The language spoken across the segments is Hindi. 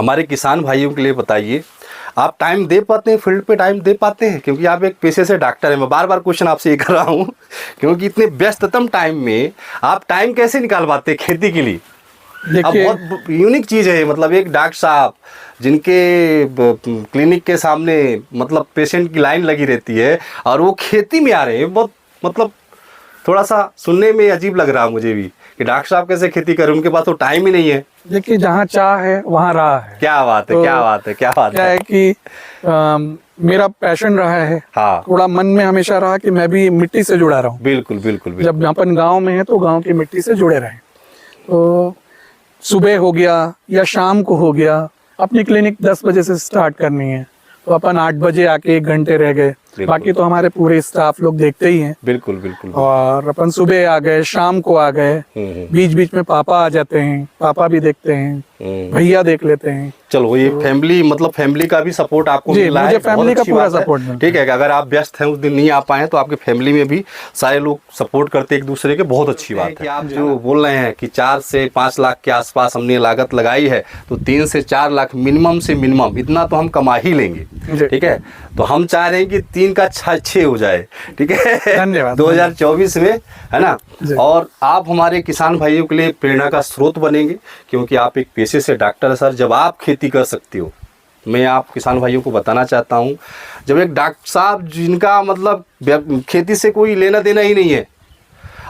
हमारे किसान भाइयों के लिए बताइए, आप टाइम दे पाते हैं, फील्ड पे टाइम दे पाते हैं? क्योंकि आप एक पेशे से डॉक्टर हैं। मैं बार बार क्वेश्चन आपसे ये कर रहा हूँ क्योंकि इतने व्यस्ततम टाइम में आप टाइम कैसे निकाल पाते हैं खेती के लिए? अब बहुत यूनिक चीज़ है, मतलब एक डॉक्टर साहब जिनके क्लिनिक के सामने मतलब पेशेंट की लाइन लगी रहती है और वो खेती में आ रहे हैं। बहुत मतलब थोड़ा सा सुनने में अजीब लग रहा है मुझे भी कि डॉक्टर साहब कैसे खेती करें, उनके पास तो टाइम ही नहीं है। देखिए, जहाँ चाह है वहाँ राह है। क्या बात है, तो क्या बात है, क्या बात क्या है कि मेरा पैशन रहा है। हाँ, थोड़ा मन में हमेशा रहा कि मैं भी मिट्टी से जुड़ा रहूं। बिल्कुल बिल्कुल बिल्कुल। जब अपन गांव में है तो गांव की मिट्टी से जुड़े रहें। तो सुबह हो गया या शाम को हो गया, अपनी क्लिनिक 10 बजे से स्टार्ट करनी है तो अपन 8 बजे आके 1 घंटे रह गए। बाकी तो हमारे पूरे स्टाफ लोग देखते ही हैं। बिल्कुल बिल्कुल। और अपन सुबह आ गए, शाम को आ गए, बीच बीच में पापा आ जाते हैं, पापा भी देखते हैं, भैया देख लेते हैं। चलो, ये फैमिली मतलब फैमिली का भी सपोर्ट आपको मिल रहा है। मुझे फैमिली का पूरा सपोर्ट मिलता है। ठीक है, अगर आप व्यस्त हैं, उस दिन नहीं आ पाए तो आपके फैमिली में भी सारे लोग सपोर्ट करते एक दूसरे के। बहुत अच्छी बात है। आप जो बोल रहे हैं कि 4 से 5 लाख के आसपास हमने लागत लगाई है, तो 3 से 4 लाख मिनिमम से मिनिमम इतना तो हम कमा ही लेंगे। ठीक है, तो हम चाह रहे हैं कि 3 का 6 हो जाए। ठीक है, धन्यवाद। 2024 में, है ना। और आप हमारे किसान भाइयों के लिए प्रेरणा का स्रोत बनेंगे, क्योंकि आप एक पेशे से डॉक्टर है सर। जब आप खेती कर सकते हो, मैं आप किसान भाइयों को बताना चाहता हूँ, जब एक डॉक्टर साहब जिनका मतलब खेती से कोई लेना देना ही नहीं है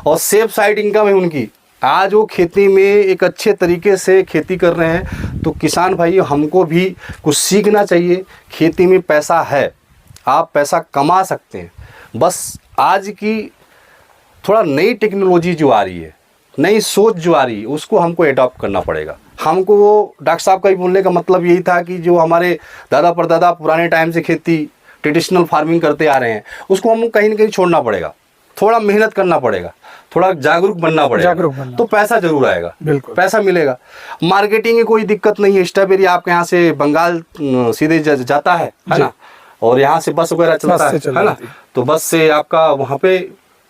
और सेफ साइड इनकम है उनकी, आज वो खेती में एक अच्छे तरीके से खेती कर रहे हैं, तो किसान भाइयों हमको भी कुछ सीखना चाहिए। खेती में पैसा है, आप पैसा कमा सकते हैं। बस आज की थोड़ा नई टेक्नोलॉजी जो आ रही है, नई सोच जो आ रही है, उसको हमको एडॉप्ट करना पड़ेगा। हमको वो डॉक्टर साहब का ही बोलने का मतलब यही था कि जो हमारे दादा परदादा पुराने टाइम से खेती ट्रेडिशनल फार्मिंग करते आ रहे हैं, उसको हमको कहीं ना कहीं छोड़ना पड़ेगा। थोड़ा मेहनत करना पड़ेगा, थोड़ा जागरूक बनना पड़ेगा, तो पैसा जरूर आएगा। बिल्कुल, पैसा मिलेगा। मार्केटिंग की कोई दिक्कत नहीं है। स्ट्रॉबेरी आपके यहाँ से बंगाल सीधे जाता है ना, और यहाँ से बस वगैरह चलता है ना, तो बस से आपका वहाँ पे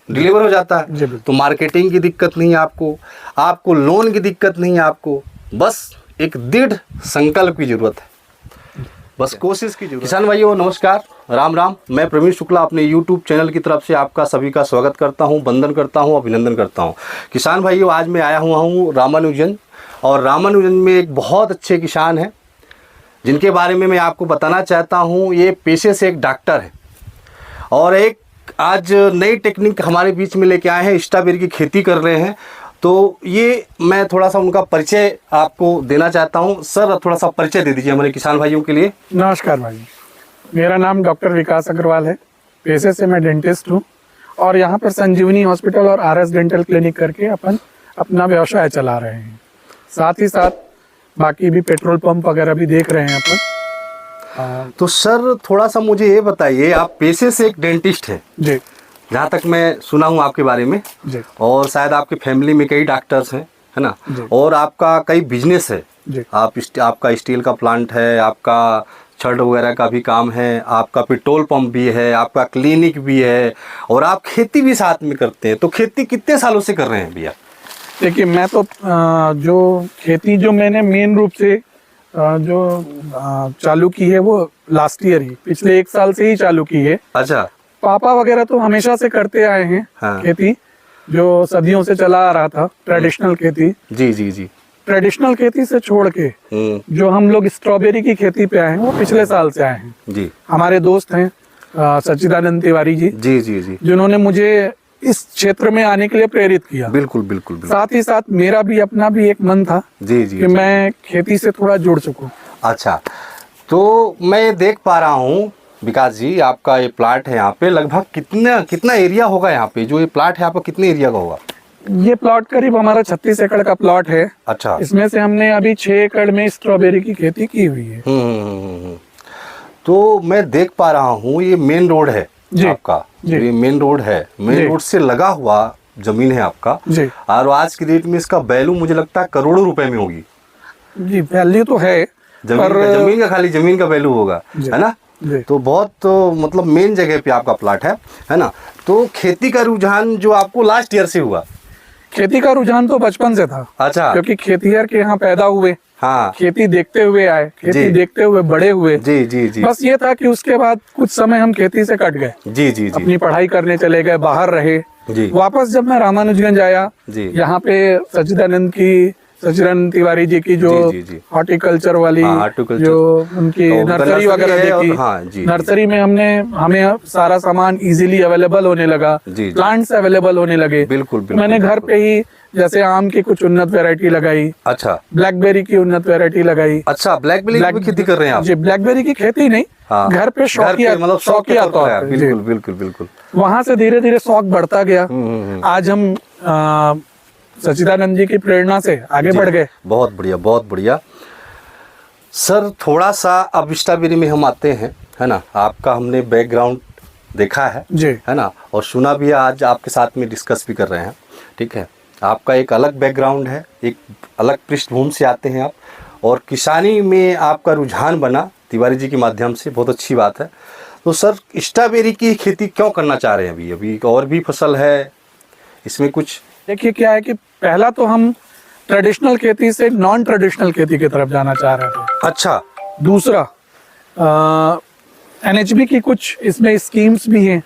डिलीवर हो जाता है। तो मार्केटिंग की दिक्कत नहीं है आपको लोन की दिक्कत नहीं है आपको। बस एक दृढ़ संकल्प की जरूरत है, बस कोशिश की जरूरत। किसान भाइयों नमस्कार, राम राम। मैं प्रवीण शुक्ला अपने YouTube चैनल की तरफ से आपका सभी का स्वागत करता हूं, वंदन करता हूं, अभिनंदन करता हूं। किसान भाइयों, आज मैं आया हुआ हूं रामानुजन, और रामानुजन में एक बहुत अच्छे किसान हैं जिनके बारे में मैं आपको बताना चाहता हूँ। ये पेशे से एक डॉक्टर है और एक आज नई टेक्निक हमारे बीच में लेके आए हैं, स्ट्रॉबेरी की खेती कर रहे हैं। तो ये मैं थोड़ा सा उनका परिचय आपको देना चाहता हूँ। सर, थोड़ा सा परिचय दे दीजिए हमारे किसान भाइयों के लिए। नमस्कार भाई, मेरा नाम डॉक्टर विकास अग्रवाल है। पेशे से मैं डेंटिस्ट हूँ और यहाँ पर संजीवनी हॉस्पिटल और RS डेंटल क्लिनिक करके अपन अपना व्यवसाय चला रहे हैं। साथ ही साथ बाकी भी पेट्रोल पंप वगैरह भी देख रहे हैं अपन। तो सर थोड़ा सा मुझे ये बताइए, आप पेशे से एक डेंटिस्ट हैं जी, जहाँ तक मैं सुना हूँ आपके बारे में जी, और शायद आपके फैमिली में कई डॉक्टर्स हैं, है ना, और आपका कई बिजनेस है जी। आपका स्टील का प्लांट है, आपका छड़ वगैरह का भी काम है, आपका पेट्रोल पंप भी है, आपका क्लिनिक भी है, और आप खेती भी साथ में करते हैं। तो खेती कितने सालों से कर रहे हैं भैया? देखिए, मैं तो जो खेती जो मैंने मेन रूप से जो चालू की है वो लास्ट ईयर ही, पिछले 1 साल से ही चालू की है। अच्छा। पापा वगैरह तो हमेशा से करते आए हैं। हाँ। खेती जो सदियों से चला आ रहा था, ट्रेडिशनल खेती। जी जी जी। ट्रेडिशनल खेती से छोड़ के जो हम लोग स्ट्रॉबेरी की खेती पे आए हैं, वो पिछले साल से आए हैं जी। हमारे दोस्त हैं सच्चिदानंद तिवारी जी जी जी जी, जिन्होंने मुझे इस क्षेत्र में आने के लिए प्रेरित किया। बिल्कुल बिल्कुल, बिल्कुल। साथ ही साथ मेरा भी अपना भी एक मन था जी जी कि मैं खेती से थोड़ा जुड़ सकूं। अच्छा, तो मैं देख पा रहा हूँ विकास जी, आपका ये प्लाट है यहाँ पे, लगभग कितना एरिया होगा यहाँ पे? जो ये प्लाट है आपका कितने एरिया का होगा? ये प्लॉट करीब हमारा 36 एकड़ का प्लॉट है। अच्छा। इसमें से हमने अभी 6 एकड़ में स्ट्रॉबेरी की खेती की हुई है। तो मैं देख पा रहा हूँ ये मेन रोड है आपका, ये मेन रोड है, मेन रोड से लगा हुआ जमीन है आपका जी। और आज की डेट में इसका वैल्यू मुझे लगता है करोड़ों रुपए में होगी जी। वैल्यू तो है, जमीन का खाली जमीन का वैल्यू होगा, है ना। तो बहुत मतलब मेन जगह पे आपका प्लाट है ना। तो खेती का रुझान जो आपको लास्ट ईयर से हुआ? खेती का रुझान तो बचपन से था। अच्छा। क्योंकि खेतिहर के यहाँ पैदा हुए। हाँ खेती देखते हुए आए, खेती जी। देखते हुए बड़े हुए। जी जी जी बस ये था कि उसके बाद कुछ समय हम खेती से कट गए, जी जी जी अपनी पढ़ाई करने चले गए, बाहर रहे। जी वापस जब मैं रामानुजगंज आया, जी यहाँ पे सच्चिदानंद तिवारी जी की जो जी जी जी हॉर्टिकल्चर वाली, हाँ, horticulture। जो उनकी तो उनका नर्सरी नर्सरी वगैरह है और देखी। हाँ, जी, नर्सरी में हमें सारा सामान इजीली अवेलेबल होने लगा, जी, जी। प्लांट्स अवेलेबल होने लगे। बिल्कुल, बिल्कुल, मैंने घर बिल्कुल। पे ही जैसे आम की कुछ उन्नत वैरायटी लगाई, अच्छा ब्लैकबेरी की उन्नत वैरायटी लगाई। अच्छा, ब्लैकबेरी की भी खेती कर रहे हैं आप? जी, ब्लैकबेरी की खेती नहीं, हाँ घर पे शौकिया, मतलब शौक के शौकिया तौर पर तौर है। पे। जी। बिल्कुल बिल्कुल बिल्कुल। वहां से धीरे धीरे शौक बढ़ता गया। आज हम सच्चिदानंद जी की प्रेरणा से आगे जी, बढ़ गए। बहुत बढ़िया बहुत बढ़िया। सर थोड़ा सा अब स्ट्रॉबेरी में हम आते हैं, है ना। आपका हमने बैकग्राउंड देखा है जी। है ना, और सुना भी है, आज आपके साथ में डिस्कस भी कर रहे हैं। ठीक है, आपका एक अलग बैकग्राउंड है, एक अलग पृष्ठभूमि से आते हैं आप, और किसानी में आपका रुझान बना तिवारी जी के माध्यम से, बहुत अच्छी बात है। तो सर स्ट्रॉबेरी की खेती क्यों करना चाह रहे हैं? अभी अभी और भी फसल है, इसमें कुछ देखिए क्या है कि पहला तो हम ट्रेडिशनल खेती से नॉन ट्रेडिशनल खेती की तरफ जाना चाह रहे थे। अच्छा दूसरा, एनएचबी की कुछ इसमें स्कीम्स भी हैं,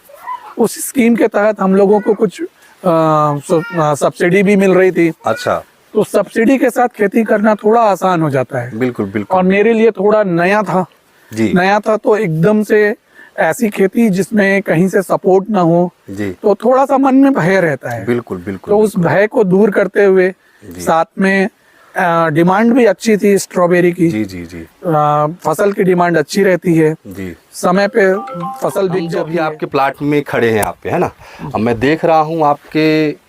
उस स्कीम के तहत हम लोगों को कुछ सब्सिडी भी मिल रही थी। अच्छा, तो सब्सिडी के साथ खेती करना थोड़ा आसान हो जाता है। बिल्कुल और बिल्कुल मेरे लिए थोड़ा नया था। जी नया था तो एकदम से ऐसी खेती जिसमें कहीं से सपोर्ट ना हो, जी, तो थोड़ा सा मन में भय रहता है। बिल्कुल बिल्कुल तो उस भय को दूर करते हुए, जी। साथ में डिमांड भी अच्छी थी स्ट्रॉबेरी की। जी जी जी फसल की डिमांड अच्छी रहती है, जी। समय पे फसल बिक हम जो जाती अभी है। आपके प्लाट में खड़े हैं यहाँ पे, है ना, अब मैं देख रहा हूँ आपके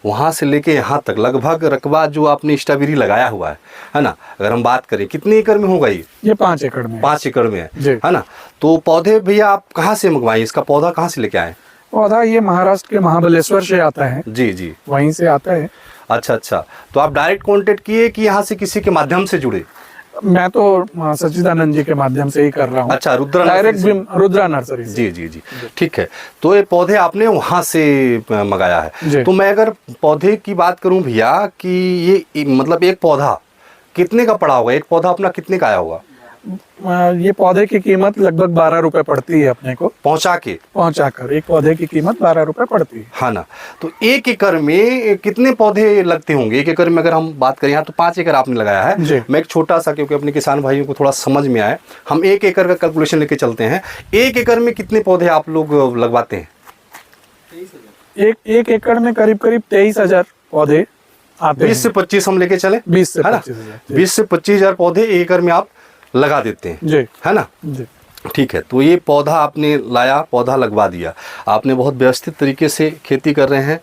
वहाँ से लेके यहाँ तक लगभग रकबा जो आपने स्ट्रॉबेरी लगाया हुआ है ना। अगर हम बात करें कितने एकड़ में होगा ये 5 एकड़ में। 5 एकड़ में जी। है ना। तो पौधे भैया आप कहाँ से मंगवाए, इसका पौधा कहाँ से लेके आए? पौधा ये महाराष्ट्र के महाबलेश्वर से आता है, जी जी, वहीं से आता है। अच्छा अच्छा। तो आप डायरेक्ट कांटेक्ट किए कि यहाँ से किसी के माध्यम से जुड़े? मैं तो सच्चिदानंद जी के माध्यम से ही कर रहा हूँ। अच्छा, रुद्रा डायरेक्ट नर्सरी से? रुद्रा नर्सरी से। जी जी जी, ठीक है। तो ये पौधे आपने वहाँ से मंगाया है। जी। तो मैं अगर पौधे की बात करूँ भैया कि ये मतलब एक पौधा कितने का पड़ा होगा, एक पौधा अपना कितने का आया होगा? ये पौधे की कीमत लगभग 12 रुपए पड़ती है अपने को पहुंचाकर। एक पौधे की कीमत 12 रुपए पड़ती है। हाँ ना। तो 1 एकड़ में कितने पौधे लगते होंगे? 1 एकड़ में अगर हम बात करें, यहाँ तो 5 एकड़ आपने लगाया जी। है। मैं एक छोटा सा, क्योंकि अपने किसान भाइयों को थोड़ा समझ में आए, हम 1 एकड़ का कैलकुलेशन लेके चलते हैं। 1 एकड़ में कितने पौधे आप लोग लगवाते हैं? एक एकड़ में करीब 23,000 पौधे आते 20 से 25 हम लेके चले, 20 से है ना। 25,000। 20 से 25,000 पौधे 1 एकड़ में आप लगा देते हैं, जी है ना। जी। ठीक है, तो ये पौधा आपने लाया, पौधा लगवा दिया आपने, बहुत व्यवस्थित तरीके से खेती कर रहे हैं।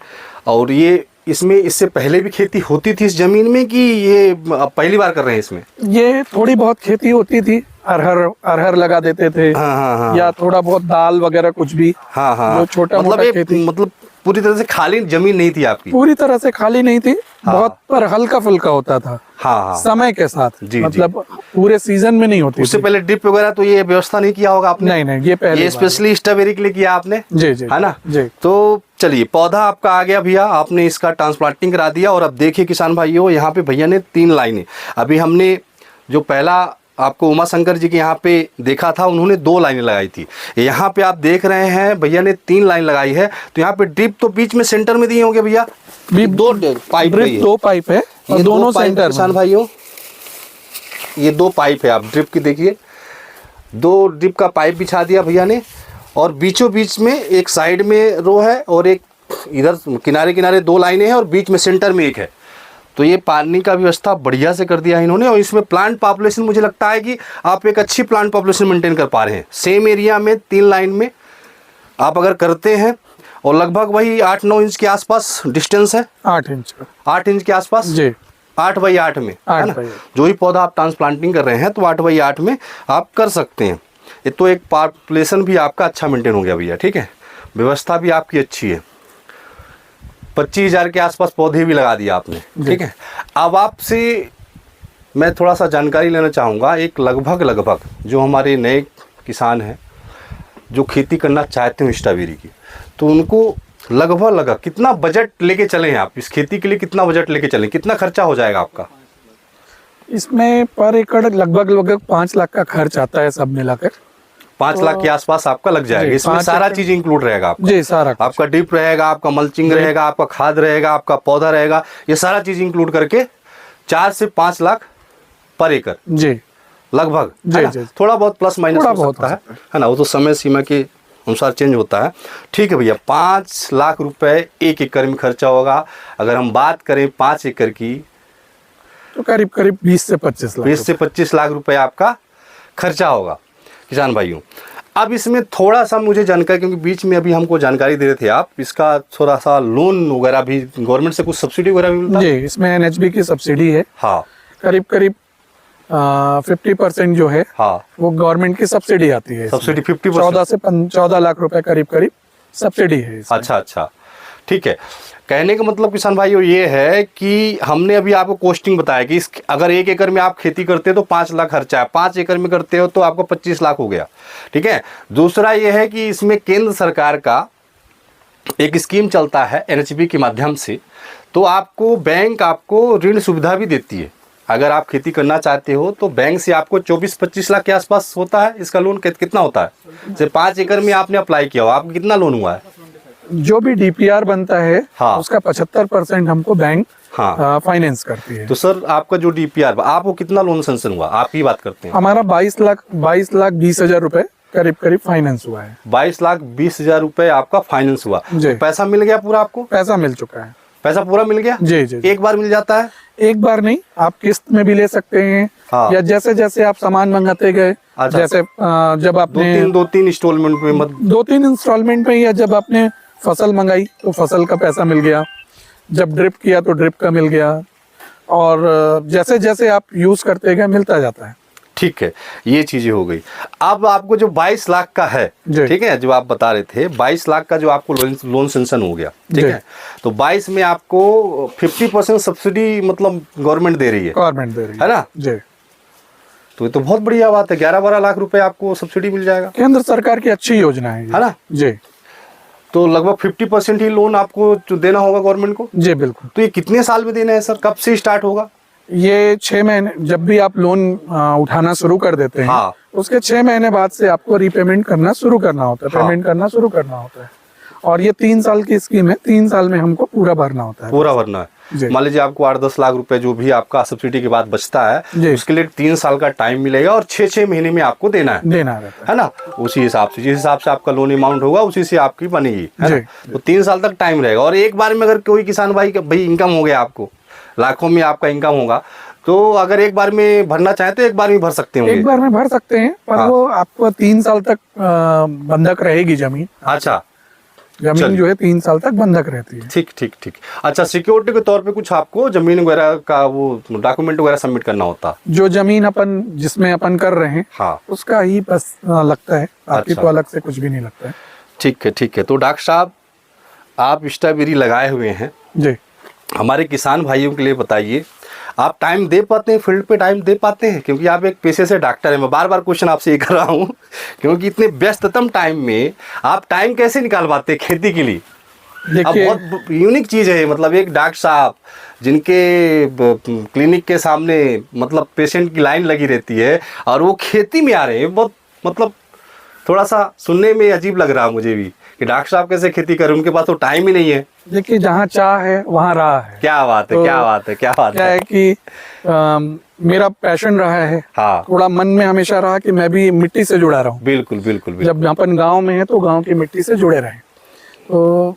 और ये इसमें इससे पहले भी खेती होती थी इस जमीन में कि ये पहली बार कर रहे हैं इसमें? ये थोड़ी बहुत खेती होती थी, अरहर लगा देते थे। हाँ हाँ हाँ, या थोड़ा बहुत दाल वगैरह कुछ भी। हाँ हाँ, जो छोटा मतलब मोटा खेती। मतलब पूरी तरह से खाली जमीन नहीं थी आपकी? पूरी तरह से खाली नहीं थी, बहुत पर हल्का फुल्का होता था। हाँ हाँ, समय के साथ, जी, मतलब पूरे सीजन में नहीं होती उससे थी। पहले ड्रिप वगैरह तो ये व्यवस्था नहीं किया होगा आपने? नहीं, ये पहले ये स्पेशली स्ट्रॉबेरी के लिए किया आपने? जी जी, है ना जी। तो चलिए, पौधा आपका आ गया भैया, आपने इसका ट्रांसप्लांटिंग करा दिया। और अब देखिए किसान भाइयों, यहाँ पे भैया ने 3 लाइनें, अभी हमने जो पहला आपको उमा शंकर जी के यहाँ पे देखा था, उन्होंने 2 लाइनें लगाई थी। यहाँ पे आप देख रहे हैं भैया ने 3 लाइन लगाई है। तो यहाँ पे ड्रिप तो बीच में सेंटर में दिए होंगे भैया? 2 पाइप है, 2 पाइप है और ये दोनों 2 पाइप सेंटर किसान में। भाइयों, ये 2 पाइप है, आप ड्रिप की देखिए, 2 ड्रिप का पाइप बिछा दिया भैया ने। और बीचों बीच में एक साइड में रो है और एक इधर किनारे किनारे 2 लाइनें हैं और बीच में सेंटर में एक है। तो ये पानी का व्यवस्था बढ़िया से कर दिया है इन्होंने। और इसमें प्लांट पॉपुलेशन, मुझे लगता है कि आप एक अच्छी प्लांट पॉपुलेशन मेंटेन कर पा रहे हैं। सेम एरिया में 3 लाइन में आप अगर करते हैं, और लगभग वही 8-9 इंच के आसपास डिस्टेंस है, 8 इंच का। 8 इंच के आसपास जी, 8 बाई 8 में, है 8 ना। बाई 8। जो ही पौधा आप ट्रांसप्लांटिंग कर रहे हैं तो 8 बाई 8 में आप कर सकते हैं। ये तो एक पॉपुलेशन भी आपका अच्छा मेंटेन हो गया भैया, ठीक है। व्यवस्था भी आपकी अच्छी है। 25,000 के आसपास पौधे भी लगा दिया आपने, ठीक है। अब आपसे मैं थोड़ा सा जानकारी लेना चाहूँगा, एक लगभग जो हमारे नए किसान हैं जो खेती करना चाहते हैं स्ट्रॉबेरी की, तो उनको लगभग कितना बजट लेके चले हैं आप इस खेती के लिए? कितना बजट लेके चलें, कितना खर्चा हो जाएगा आपका? इसमें पर एकड़ लगभग 5 लाख का खर्च आता है सब मिलाकर। 5 लाख के आसपास आपका लग जाएगा। इसमें सारा चीज इंक्लूड रहेगा आपका। जी, सारा आपका डिप रहेगा, आपका मल्चिंग रहेगा, आपका खाद रहेगा, आपका पौधा रहेगा, ये सारा चीज इंक्लूड करके 4 से 5 लाख पर एकड़ जी लगभग, है ना? थोड़ा बहुत प्लस माइनस हो सकता है ना? वो तो समय सीमा के अनुसार चेंज होता है। ठीक है भैया, 5 लाख रुपए 1 एकड़ में खर्चा होगा। अगर हम बात करें 5 एकड़ की तो करीब 20 से 25 लाख 20 से 25 लाख रुपए आपका खर्चा होगा किसान भाइयों। अब इसमें थोड़ा सा मुझे जानकारी, क्योंकि बीच में अभी हमको जानकारी दे रहे थे आप, इसका थोड़ा सा लोन वगैरह भी गवर्नमेंट से कुछ सब्सिडी वगैरह भी मिलता है? जी, इसमें एनएचबी की सब्सिडी है। हाँ, करीब 50% जो है, हाँ, वो गवर्नमेंट की सब्सिडी आती है। सब्सिडी 50%, 14 से 14 लाख रुपए करीब सब्सिडी है इसमें। अच्छा, ठीक है। कहने का मतलब किसान भाइयों ये है कि हमने अभी आपको कॉस्टिंग बताया कि अगर 1 एकड़ में आप खेती करते हो तो 5 लाख खर्चा है, 5 एकड़ में करते हो तो आपको 25 लाख हो गया। ठीक है। दूसरा ये है कि इसमें केंद्र सरकार का एक स्कीम चलता है एनएचबी के माध्यम से, तो आपको बैंक आपको ऋण सुविधा भी देती है। अगर आप खेती करना चाहते हो तो बैंक से आपको 24-25 लाख के आसपास होता है इसका लोन। कितना होता है? जैसे 5 एकड़ में आपने अप्लाई किया हो, आपको कितना लोन हुआ है? जो भी डीपीआर बनता है, हाँ, उसका 75% हमको बैंक हाँ फाइनेंस करती है। तो सर आपका जो डीपीआर, आपको कितना लोन सैंक्शन हुआ, आप ही बात करते हैं? हमारा 22 लाख 20 हजार रुपए करीब फाइनेंस हुआ है। 22 लाख 20 हजार रुपए आपका फाइनेंस हुआ। जी। पैसा मिल गया पूरा आपको? पैसा मिल चुका है। पैसा पूरा मिल गया? जी, जी, जी। एक बार मिल जाता है? एक बार नहीं, आप किस्त में भी ले सकते हैं। हाँ। या जैसे जैसे आप सामान मंगाते गए, अच्छा। जैसे जब आपने दो तीन इंस्टॉलमेंट में 2-3 इंस्टॉलमेंट में, या जब आपने फसल मंगाई तो फसल का पैसा मिल गया, जब ड्रिप किया तो ड्रिप का मिल गया, और जैसे जैसे आप यूज करते गए मिलता जाता है। ठीक है, ये चीजें हो गई। अब आपको जो 22 लाख का है, ठीक है, जो आप बता रहे थे 22 लाख का जो आपको लोन सेंक्शन हो गया, ठीक है, तो 22 में आपको 50% सब्सिडी मतलब गवर्नमेंट दे रही है ना? जी। तो ये तो बहुत बढ़िया बात है। 11-12 लाख रुपए आपको सब्सिडी मिल जाएगा। केंद्र सरकार की अच्छी योजना है ना? जी। तो लगभग 50% ही लोन आपको देना होगा गवर्नमेंट को? जी बिल्कुल। तो ये कितने साल में देना है सर? कब से स्टार्ट होगा? ये 6 महीने, जब भी आप लोन उठाना शुरू कर देते हैं, हाँ। उसके 6 महीने बाद से आपको रीपेमेंट करना शुरू करना होता है। हाँ। पेमेंट करना शुरू करना होता है। और ये 3 साल की स्कीम है, 3 साल में हमको पूरा भरना होता है। पूरा भरना है। मान लीजिए आपको 8-10 लाख रुपए जो भी आपका सब्सिडी के बाद बचता है, उसके लिए 3 साल का टाइम मिलेगा और 6-6 महीने में आपको देना रहता है ना? उसी हिसाब से, जिस हिसाब से आपका लोन अमाउंट होगा उसी से आपकी बनेगी, है ना? तो 3 साल तक टाइम रहेगा। और एक बार में अगर कोई किसान भाई इनकम हो गया, आपको लाखों में आपका इनकम होगा, तो अगर एक बार में भरना चाहे तो एक बार में भर सकते हैं? एक बार में भर सकते हैं, पर हाँ। वो आपको 3 साल तक बंधक रहेगी जमीन। अच्छा, जमीन जो है 3 साल तक बंधक रहती है। ठीक। अच्छा, सिक्योरिटी के तौर पे कुछ आपको जमीन वगैरह का वो डॉक्यूमेंट वगैरह सबमिट करना होता? जो जमीन जिसमें अपन कर रहे हैं, हाँ, उसका ही बस लगता है, बाकी अच्छा। तो अलग से कुछ भी नहीं लगता है। ठीक है। तो डॉक्टर साहब, आप स्ट्रॉबेरी लगाए हुए हैं जी, हमारे किसान भाइयों के लिए बताइए, आप टाइम दे पाते हैं, फील्ड पे टाइम दे पाते हैं? क्योंकि आप एक पेशे से डॉक्टर हैं। मैं बार बार क्वेश्चन आपसे ये कर रहा हूँ क्योंकि इतने व्यस्ततम टाइम में आप टाइम कैसे निकाल पाते हैं खेती के लिए? अब बहुत यूनिक चीज़ है, मतलब एक डॉक्टर साहब जिनके क्लिनिक के सामने मतलब पेशेंट की लाइन लगी रहती है और वो खेती में आ रहे हैं। बहुत मतलब थोड़ा सा सुनने में अजीब लग रहा है मुझे भी कि डॉक्टर साहब कैसे खेती करें, उनके पास तो टाइम ही नहीं है। देखिए, जहाँ चाह है वहाँ राह है। क्या बात है, तो क्या बात है कि मेरा पैशन रहा है। हाँ। थोड़ा मन में हमेशा रहा कि मैं भी मिट्टी से जुड़ा रहूं। बिल्कुल। जब अपन गांव में है तो गांव की मिट्टी से जुड़े रहें। तो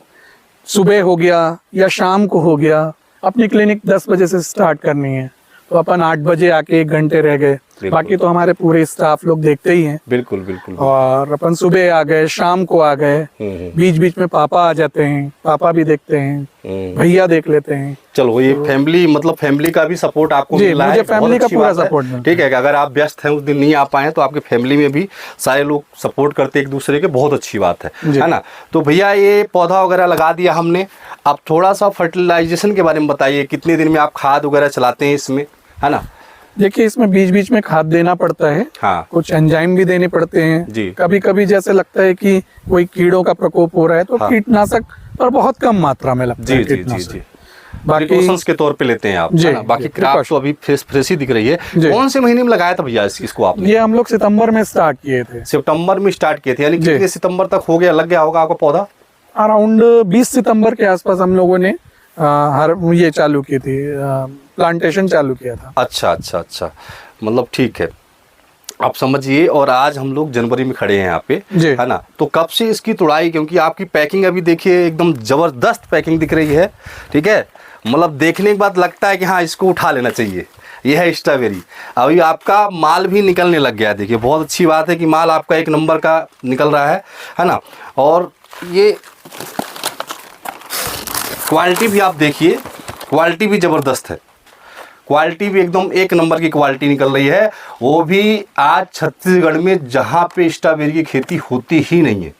सुबह हो गया या शाम को हो गया, अपनी क्लिनिक 10 बजे से स्टार्ट करनी है तो अपन 8 बजे आके 1 घंटे रह गए, बाकी तो हमारे पूरे स्टाफ लोग देखते ही हैं। बिल्कुल। और अपन सुबह आ गए, शाम को आ गए, बीच बीच में पापा आ जाते हैं, पापा भी देखते हैं, भैया देख लेते हैं। चलो, ये फैमिली मतलब फैमिली का भी सपोर्ट आपको मिला है? मुझे फैमिली का पूरा सपोर्ट मिला। ठीक है, अगर आप व्यस्त हैं, उस दिन नहीं आ पाए तो आपके फैमिली में भी सारे लोग सपोर्ट करते एक दूसरे के, बहुत अच्छी बात है ना? तो भैया, ये पौधा वगैरह लगा दिया हमने, अब थोड़ा सा फर्टिलाइजेशन के बारे में बताइए। कितने दिन में आप खाद वगैरह चलाते हैं इसमें, है ना? देखिए, इसमें बीच बीच में खाद देना पड़ता है। हाँ। कुछ एंजाइम भी देने पड़ते हैं जी। कभी कभी जैसे लगता है कि कोई कीड़ों का प्रकोप हो रहा है तो हाँ। कीटनाशक पर बहुत कम मात्रा में लगता है। जी। प्रिकॉशंस के तौर पे लेते हैं आप, है ना? बाकी क्रॉप तो अभी फ्रेश ही दिख रही है। कौन से महीने में लगाया था भैया इसको आपने? ये हम लोग सितंबर में स्टार्ट किए थे। सितंबर में स्टार्ट किए थे, यानी कितने सितंबर तक हो गया, लग गया होगा आपका पौधा? अराउंड 20 सितंबर के आसपास हम लोगों ने ये चालू की थी, प्लांटेशन चालू किया था। अच्छा अच्छा अच्छा, मतलब ठीक है, आप समझिए। और आज हम लोग जनवरी में खड़े हैं यहाँ पे, है ना? तो कब से इसकी तुड़ाई, क्योंकि आपकी पैकिंग अभी देखिए एकदम जबरदस्त पैकिंग दिख रही है, ठीक है? मतलब देखने के बाद लगता है कि हाँ इसको उठा लेना चाहिए। यह है स्ट्रॉबेरी। अभी आपका माल भी निकलने लग गया है, देखिए बहुत अच्छी बात है कि माल आपका 1 नंबर का निकल रहा है ना? और ये क्वालिटी भी आप देखिए, क्वालिटी भी ज़बरदस्त है, क्वालिटी भी एकदम 1 नंबर की क्वालिटी निकल रही है। वो भी आज छत्तीसगढ़ में जहाँ पे स्ट्रॉबेरी की खेती होती ही नहीं है।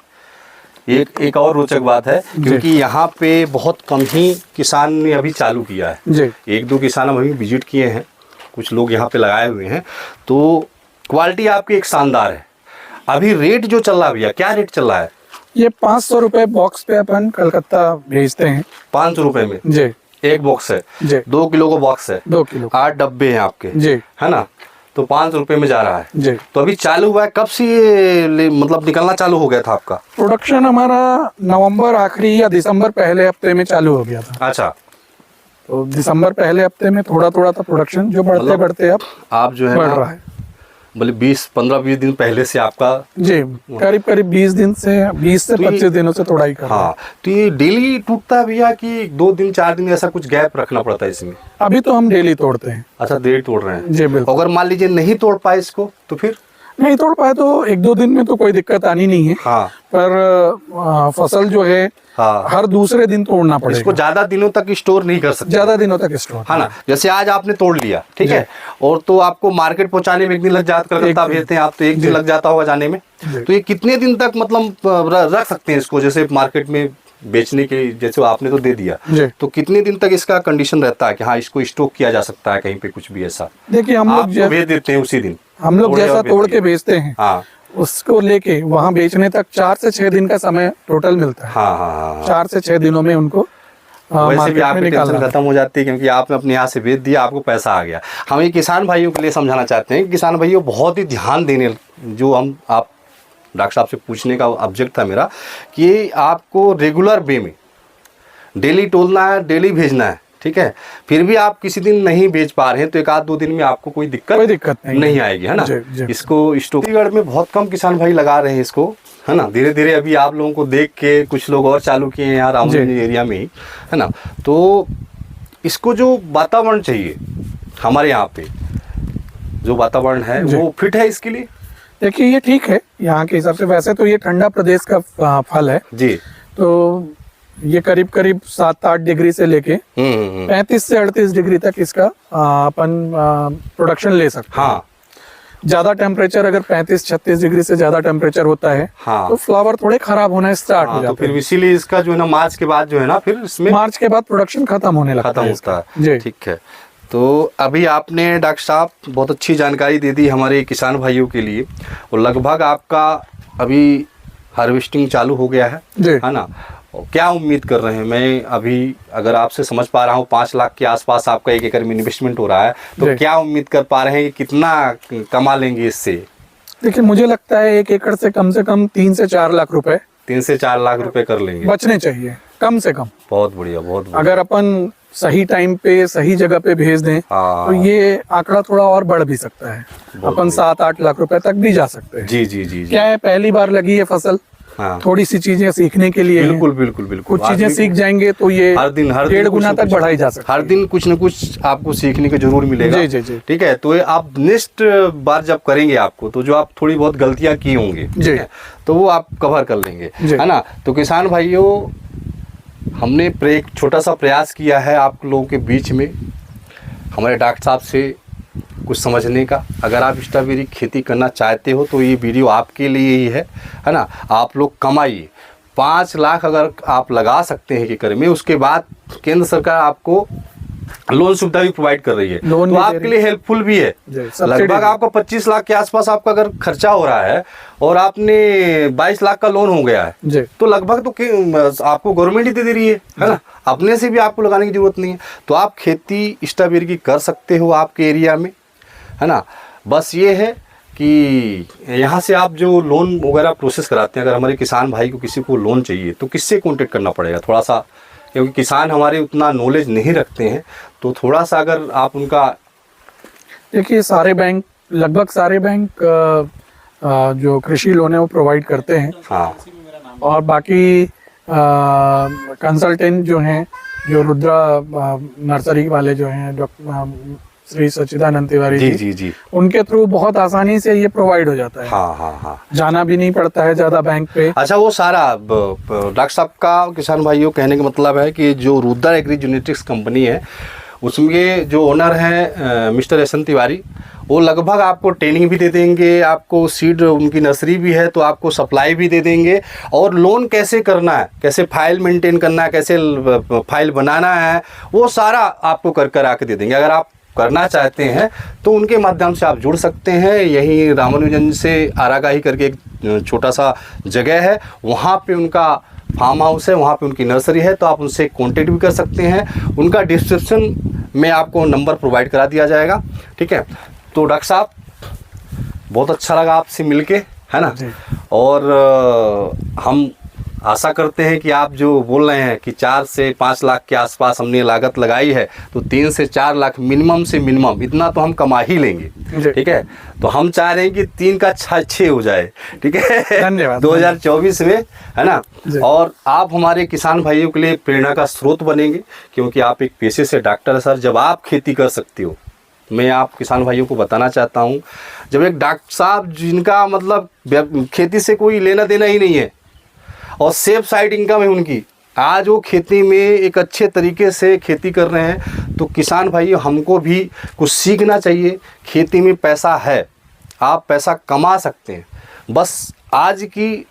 एक और रोचक बात है, क्योंकि यहाँ पे बहुत कम ही किसान ने अभी चालू किया है। 1-2 किसान हम अभी विजिट किए हैं, कुछ लोग यहाँ पे लगाए हुए हैं। तो क्वालिटी आपकी एक शानदार है। अभी रेट जो चल रहा है भैया, क्या रेट चल रहा है? ये 500 रुपए बॉक्स पे अपन कलकत्ता भेजते हैं। 500 रुपए में जी, 1 बॉक्स है जी। 2 किलो का बॉक्स है, 2 किलो, 8 डब्बे हैं आपके जी, है ना? तो 500 रुपए में जा रहा है जी। तो अभी चालू हुआ है, कब से ये मतलब निकलना चालू हो गया था आपका? प्रोडक्शन हमारा नवंबर आखिरी या दिसंबर पहले हफ्ते में चालू हो गया था। अच्छा, तो दिसंबर पहले हफ्ते में थोड़ा थोड़ा था प्रोडक्शन, जो बढ़ते बढ़ते अब आप जो है बढ़ रहा है। मतलब 15-20 दिन पहले से आपका? जी, करीब 20 दिन से 20 से 25 दिनों से तोड़ाई कर रहा है। हाँ, तो ये डेली टूटता है भैया कि 2 दिन 4 दिन ऐसा कुछ गैप रखना पड़ता है इसमें? अभी तो हम डेली तोड़ते हैं। अच्छा, डेली तोड़ रहे हैं जी बिल्कुल। अगर मान लीजिए नहीं तोड़ पाए इसको तो फिर? नहीं तोड़ पाए तो 1-2 दिन में तो कोई दिक्कत आनी नहीं है। हाँ, पर फसल जो है हाँ, हर दूसरे दिन तोड़ना पड़ेगा। इसको ज्यादा दिनों तक स्टोर नहीं कर सकते, ज्यादा दिनों तक स्टोर, है ना? जैसे आज आपने तोड़ लिया, ठीक है, और तो आपको मार्केट पहुंचाने में 1 दिन लग जाता, कलकत्ता भेजते हैं आप तो 1 दिन लग जाता होगा जाने में। तो ये कितने दिन तक मतलब रख सकते हैं इसको, जैसे मार्केट में बेचने के? जैसे आपने तो दे दिया, तो कितने दिन तक इसका कंडीशन रहता है कि हाँ इसको स्टॉक किया जा सकता है कहीं पे, कुछ भी ऐसा? देखिए हम लोग भेज देते हैं उसी दिन, हम लोग जैसा तोड़ के बेचते हैं, हाँ, उसको लेके वहाँ बेचने तक 4 से 6 दिन का समय टोटल मिलता है। हाँ हाँ, 4 से 6 दिनों में उनको वैसे भी आपकी टेंशन खत्म हो जाती है, क्योंकि आपने अपने यहाँ से बेच दिया, आपको पैसा आ गया। हम ये किसान भाइयों के लिए समझाना चाहते हैं, किसान भाइयों बहुत ही ध्यान देने, जो आप डॉक्टर साहब से पूछने का ऑब्जेक्ट था मेरा, कि आपको रेगुलर वे में डेली तोड़ना है, डेली भेजना है, ठीक है? फिर भी आप किसी दिन नहीं बेच पा रहे हैं तो 1-2 दिन में आपको कोई दिक्कत नहीं आएगी, है ना? इसको छत्तीसगढ़ में बहुत कम किसान भाई लगा रहे हैं इसको, है ना? धीरे धीरे अभी आप लोगों को देख के कुछ लोग और चालू किए हैं यहाँ रामगंज एरिया में ही, है ना? तो इसको जो वातावरण चाहिए हमारे यहाँ पे, जो वातावरण है वो फिट है इसके लिए? देखिए ये ठीक है यहाँ के हिसाब से। वैसे तो ये ठंडा प्रदेश का फल है जी, तो ये करीब 7-8 डिग्री से लेके 35 से 38 डिग्री तक इसका अपन प्रोडक्शन ले सकते हैं। हाँ, ज्यादा टेम्परेचर अगर 35-36 डिग्री से ज्यादा टेम्परेचर होता है, हाँ, तो फ्लावर थोड़े खराब होना स्टार्ट हो जाते हैं। तो फिर इसीलिए इसका जो है ना मार्च के बाद जो है ना, फिर इसमें मार्च के बाद प्रोडक्शन खत्म होने लगता है। ठीक है। तो अभी आपने डॉक्टर साहब बहुत अच्छी जानकारी दे दी हमारे किसान भाइयों के लिए, और लगभग आपका अभी हार्वेस्टिंग चालू हो गया है ना? क्या उम्मीद कर रहे हैं? मैं अभी अगर आपसे समझ पा रहा हूँ 5 लाख के आसपास आपका 1 एकड़ में इन्वेस्टमेंट हो रहा है, तो क्या उम्मीद कर पा रहे हैं कि कितना कमा लेंगे इससे? देखिए मुझे लगता है 1 एकड़ से कम 3 से 4 लाख रुपए, 3 से 4 लाख रुपए कर लेंगे, बचने चाहिए कम से कम। बहुत बढ़िया, बहुत बढ़िया। अगर अपन सही टाइम पे सही जगह पे भेज दें तो ये आंकड़ा थोड़ा और बढ़ भी सकता है, अपन 7-8 लाख रुपए तक भी जा सकते हैं। जी जी जी। क्या है, पहली बार लगी है फसल, हाँ, थोड़ी सी चीजें सीखने के लिए, बिल्कुल बिल्कुल बिल्कुल, कुछ चीजें सीख जाएंगे तो ये हर दिन 1.5 गुना तक बढ़ाई जा सकती है। हर दिन कुछ न कुछ आपको सीखने को जरूर मिलेगा। जी जी जी, ठीक है। तो आप नेक्स्ट बार जब करेंगे आपको, तो जो आप थोड़ी बहुत गलतियां की होंगी तो वो आप कवर कर लेंगे, है ना? तो किसान भाइयों, हमने एक छोटा सा प्रयास किया है आप लोगों के बीच में हमारे डॉक्टर साहब से कुछ समझने का। अगर आप स्ट्रॉबेरी खेती करना चाहते हो तो ये वीडियो आपके लिए ही है ना? आप लोग कमाइए 5 लाख अगर आप लगा सकते हैं एकड़ में, उसके बाद केंद्र सरकार आपको लोन सुविधा भी प्रोवाइड कर रही है, लोन तो भी दे आपके रही लिए हेल्पफुल भी है। लगभग आपका 25 लाख के आसपास आपका अगर खर्चा हो रहा है और आपने 22 लाख का लोन हो गया है, तो लगभग तो आपको गवर्नमेंट ही दे रही है ना, अपने से भी आपको लगाने की जरूरत नहीं है। तो आप खेती स्ट्रॉबेरी की कर सकते हो आपके एरिया में, है ना। बस ये है कि यहाँ से आप जो लोन वगैरह प्रोसेस कराते हैं, अगर हमारे किसान भाई को किसी को लोन चाहिए तो किससे कांटेक्ट करना पड़ेगा थोड़ा सा, क्योंकि किसान हमारे उतना नॉलेज नहीं रखते हैं, तो थोड़ा सा अगर आप उनका। देखिए सारे बैंक, लगभग सारे बैंक जो कृषि लोन है वो प्रोवाइड करते हैं। हाँ। और बाकी कंसल्टेंट जो हैं, जो रुद्रा नर्सरी वाले जो हैं, डॉक्टर श्री सच्चिदानंद तिवारी जी, उनके थ्रू बहुत आसानी से ये प्रोवाइड हो जाता है। हाँ, जाना भी नहीं पड़ता है ज्यादा बैंक पे। अच्छा, वो सारा डॉक्टर साहब का किसान भाइयों कहने का मतलब है कि जो रुद्रा एग्री जेनेटिक्स कंपनी है उसमें जो ओनर हैं मिस्टर एस एन तिवारी, वो लगभग आपको ट्रेनिंग भी दे देंगे, आपको सीड, उनकी नर्सरी भी है तो आपको सप्लाई भी दे देंगे, और लोन कैसे करना है, कैसे फाइल मेंटेन करना है, कैसे फाइल बनाना है, वो सारा आपको कर आके दे देंगे। अगर आप करना चाहते हैं तो उनके माध्यम से आप जुड़ सकते हैं। यही रामानुजन से आरागाही करके एक छोटा सा जगह है, वहाँ पे उनका फार्म हाउस है, वहाँ पे उनकी नर्सरी है, तो आप उनसे कांटेक्ट भी कर सकते हैं। उनका डिस्क्रिप्शन में आपको नंबर प्रोवाइड करा दिया जाएगा, ठीक है। तो डॉक्टर साहब बहुत अच्छा लगा आपसे मिलके, है ना। और हम आशा करते हैं कि आप जो बोल रहे हैं कि 4 से 5 लाख के आसपास हमने लागत लगाई है, तो 3 से 4 लाख मिनिमम से मिनिमम इतना तो हम कमा ही लेंगे, ठीक है। तो हम चाह रहे हैं कि 3 का 6 हो जाए, ठीक है, धन्यवाद 2024 में, है ना। और आप हमारे किसान भाइयों के लिए प्रेरणा का स्रोत बनेंगे, क्योंकि आप एक पेशे से डॉक्टर है सर। जब आप खेती कर सकते हो, मैं आप किसान भाइयों को बताना चाहता हूँ, जब एक डॉक्टर साहब जिनका मतलब खेती से कोई लेना देना ही नहीं है और सेफ साइड इनकम है उनकी, आज वो खेती में एक अच्छे तरीके से खेती कर रहे हैं, तो किसान भाइयों हमको भी कुछ सीखना चाहिए। खेती में पैसा है, आप पैसा कमा सकते हैं, बस आज की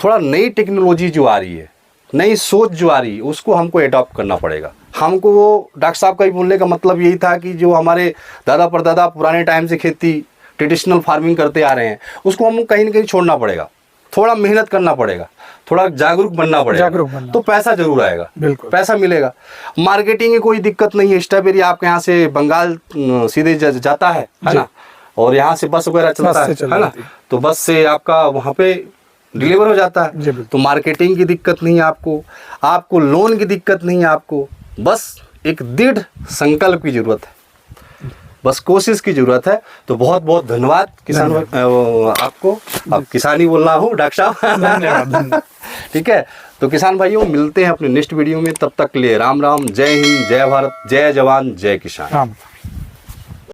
थोड़ा नई टेक्नोलॉजी जो आ रही है, नई सोच जो आ रही है, उसको हमको एडॉप्ट करना पड़ेगा। हमको वो डॉक्टर साहब का ही बोलने का मतलब यही था कि जो हमारे दादा परदादा पुराने टाइम से खेती ट्रेडिशनल फार्मिंग करते आ रहे हैं, उसको हमको कहीं ना कहीं छोड़ना पड़ेगा, थोड़ा मेहनत करना पड़ेगा, थोड़ा जागरूक बनना पड़ेगा, तो पैसा जरूर आएगा, बिल्कुल पैसा मिलेगा। मार्केटिंग में कोई दिक्कत नहीं है, स्ट्रॉबेरी आपके यहाँ से बंगाल सीधे जाता है ना, और यहाँ से बस वगैरह चलता है ना, तो बस से आपका वहाँ पे डिलीवर हो जाता है। तो मार्केटिंग की दिक्कत नहीं है आपको लोन की दिक्कत नहीं है आपको, बस एक दृढ़ संकल्प की जरूरत है, बस कोशिश की जरूरत है। तो बहुत बहुत धन्यवाद किसान आपको, अब किसानी बोलना हो डॉक्टर साहब, ठीक है। तो किसान भाइयों मिलते हैं अपने नेक्स्ट वीडियो में, तब तक के लिए राम राम, जय हिंद, जय भारत, जय जवान, जय किसान।